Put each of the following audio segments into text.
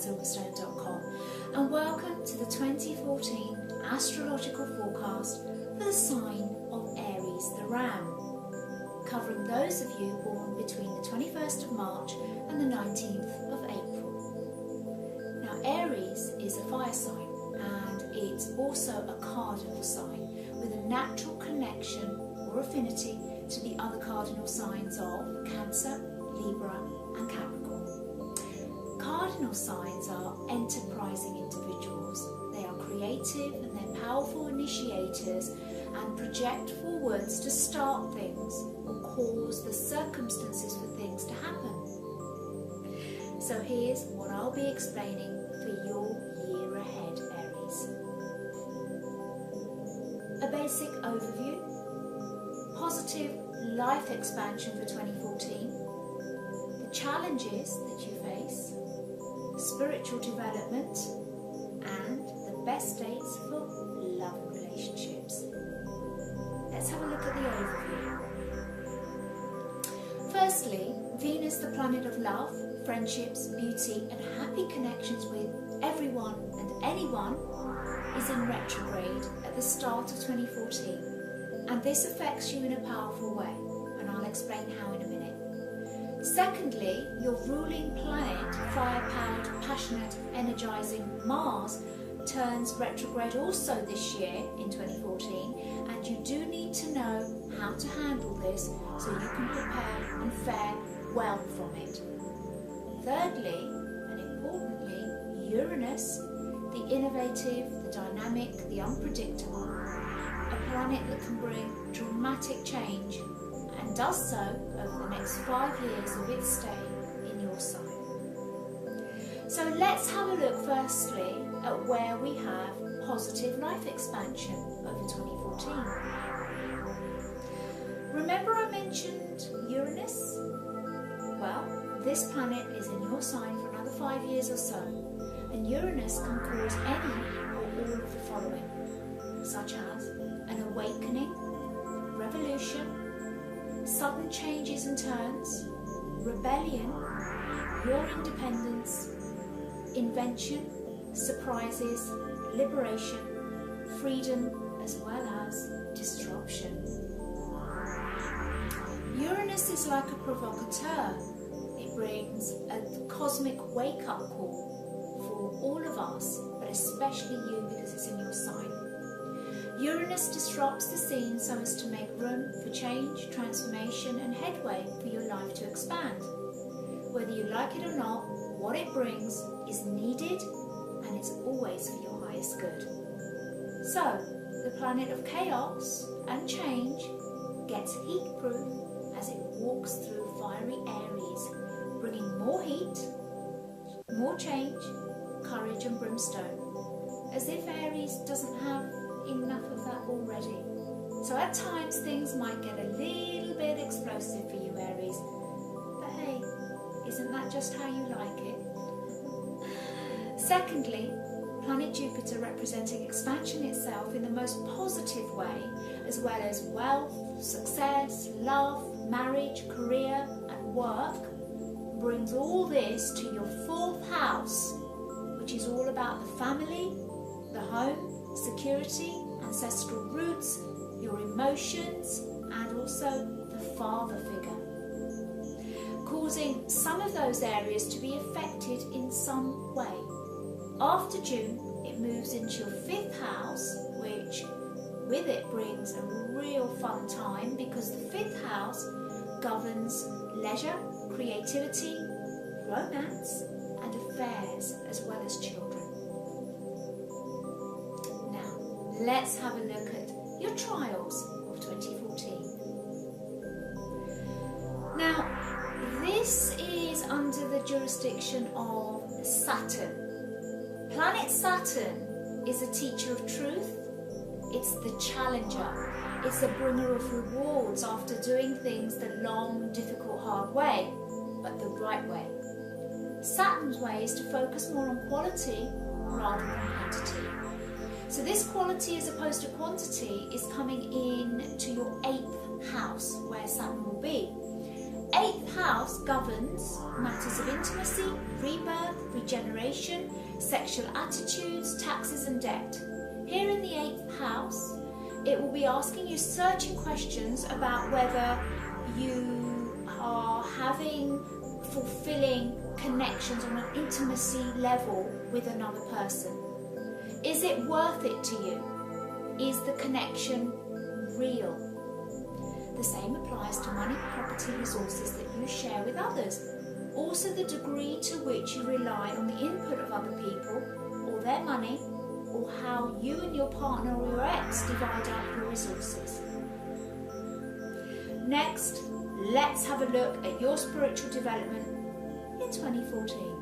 Silverstone.com, and welcome to the 2014 Astrological forecast for the sign of Aries the Ram, covering those of you born between the 21st of March and the 19th of April. Now, Aries is a fire sign, and it's also a cardinal sign with a natural connection or affinity to the other cardinal signs of Cancer, Libra and Capricorn. Cardinal signs are enterprising individuals. They are creative and they're powerful initiators and project forwards to start things or cause the circumstances for things to happen. So here's what I'll be explaining for your year ahead, Aries. A basic overview, positive life expansion for 2014, the challenges that you face, spiritual development, and the best dates for love and relationships. Let's have a look at the overview. Firstly, Venus, the planet of love, friendships, beauty, and happy connections with everyone and anyone, is in retrograde at the start of 2014, and this affects you in a powerful way, and I'll explain how in a minute. Secondly, your ruling planet, fire-powered, passionate, energizing Mars, turns retrograde also this year in 2014, and you do need to know how to handle this so you can prepare and fare well from it. Thirdly, and importantly, Uranus, the innovative, the dynamic, the unpredictable, a planet that can bring dramatic change and does so over the next 5 years of its stay in your sign. So let's have a look firstly at where we have positive life expansion over 2014. Remember I mentioned Uranus? Well, this planet is in your sign for another 5 years or so, and Uranus can cause any or all of the following, such as an awakening, revolution, sudden changes and turns, rebellion, your independence, invention, surprises, liberation, freedom, as well as disruption. Uranus is like a provocateur. It brings a cosmic wake-up call for all of us, but especially you because it's in your sign. Uranus disrupts the scene so as to make room for change, transformation and headway for your life to expand. Whether you like it or not, what it brings is needed and it's always for your highest good. So, the planet of chaos and change gets heat-proof as it walks through fiery Aries, bringing more heat, more change, courage and brimstone, as if Aries doesn't have enough of that already. So at times things might get a little bit explosive for you, Aries, but hey, isn't that just how you like it? Secondly, planet Jupiter representing expansion itself in the most positive way, as well as wealth, success, love, marriage, career and work, brings all this to your 4th house, which is all about the family, the home, security, ancestral roots, your emotions, and also the father figure, causing some of those areas to be affected in some way. After June, it moves into your 5th house, which with it brings a real fun time because the 5th house governs leisure, creativity, romance, and affairs, as well as children. Let's have a look at your trials of 2014. Now, this is under the jurisdiction of Saturn. Planet Saturn is a teacher of truth, it's the challenger, it's the bringer of rewards after doing things the long, difficult, hard way, but the right way. Saturn's way is to focus more on quality rather than quantity. So this quality as opposed to quantity is coming in to your 8th house where Saturn will be. 8th house governs matters of intimacy, rebirth, regeneration, sexual attitudes, taxes and debt. Here in the 8th house, it will be asking you searching questions about whether you are having fulfilling connections on an intimacy level with another person. Is it worth it to you? Is the connection real? The same applies to money, property, resources that you share with others. Also the degree to which you rely on the input of other people or their money, or how you and your partner or your ex divide up your resources. Next, let's have a look at your spiritual development in 2014.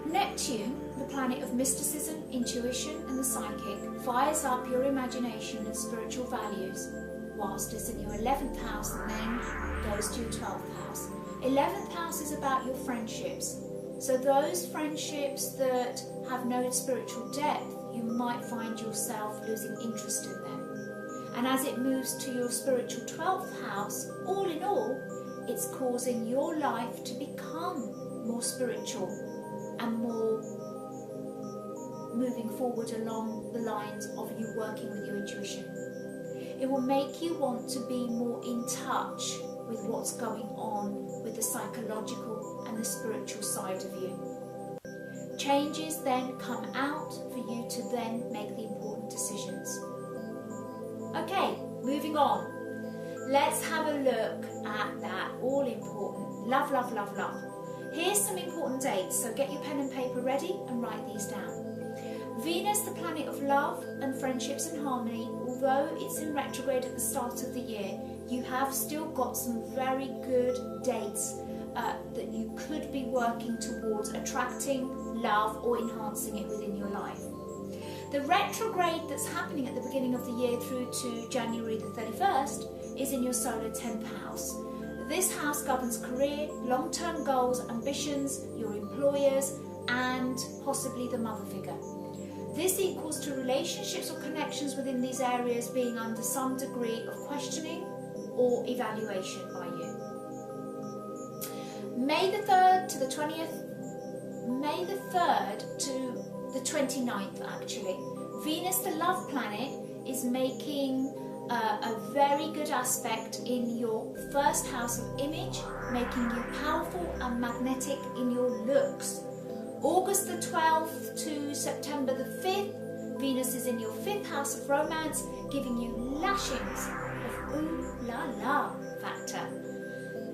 Neptune, the planet of mysticism, intuition and the psychic, fires up your imagination and spiritual values whilst it's in your 11th house and then goes to your 12th house. 11th house is about your friendships. So those friendships that have no spiritual depth, you might find yourself losing interest in them. And as it moves to your spiritual 12th house, all in all, it's causing your life to become more spiritual and more moving forward along the lines of you working with your intuition. It will make you want to be more in touch with what's going on with the psychological and the spiritual side of you. Changes then come out for you to then make the important decisions. Okay, moving on. Let's have a look at that all important love, love, love, love. Here's some important dates, so get your pen and paper ready and write these down. Venus, the planet of love and friendships and harmony, although it's in retrograde at the start of the year, you have still got some very good dates that you could be working towards attracting love or enhancing it within your life. The retrograde that's happening at the beginning of the year through to January the 31st is in your solar 10th house. This house governs career, long-term goals, ambitions, your employers, and possibly the mother figure. This equals to relationships or connections within these areas being under some degree of questioning or evaluation by you. May the 3rd to the 20th, May the 3rd to the 29th actually, Venus, the love planet, is making a very good aspect in your first house of image, making you powerful and magnetic in your looks. August the 12th to September the 5th, Venus is in your 5th house of romance, giving you lashings of ooh la la factor.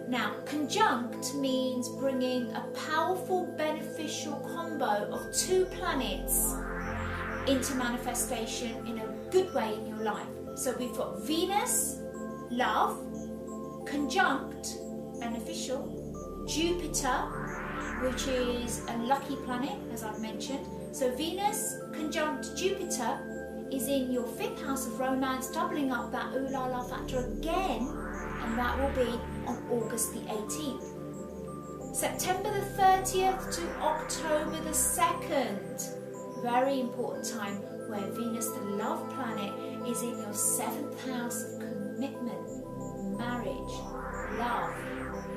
Now, conjunct means bringing a powerful beneficial combo of two planets into manifestation in a good way in your life. So we've got Venus, love, conjunct, beneficial, Jupiter, which is a lucky planet, as I've mentioned. So Venus conjunct Jupiter is in your 5th house of romance, doubling up that ooh la la factor again, and that will be on August the 18th. September the 30th to October the 2nd, very important time where Venus, the love planet, is in your 7th house of commitment, marriage, love,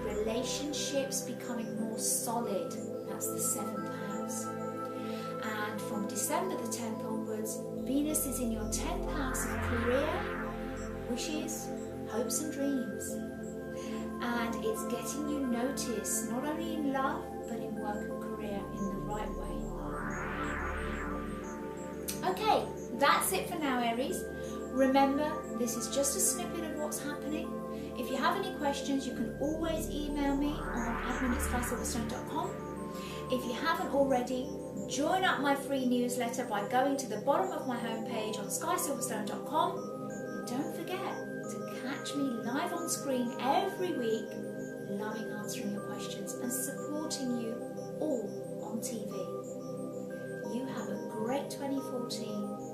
relationships becoming more solid. That's the 7th house. And from December the 10th onwards, Venus is in your 10th house of career, wishes, hopes and dreams. And it's getting you noticed, not only in love, but in work and career in the right way. Okay, that's it for now, Aries. Remember, this is just a snippet of what's happening. If you have any questions, you can always email me on admin@skyssilverstone.com. If you haven't already, join up my free newsletter by going to the bottom of my homepage on skyssilverstone.com. And don't forget to catch me live on screen every week, loving answering your questions and supporting you all on TV. You have a great 2014.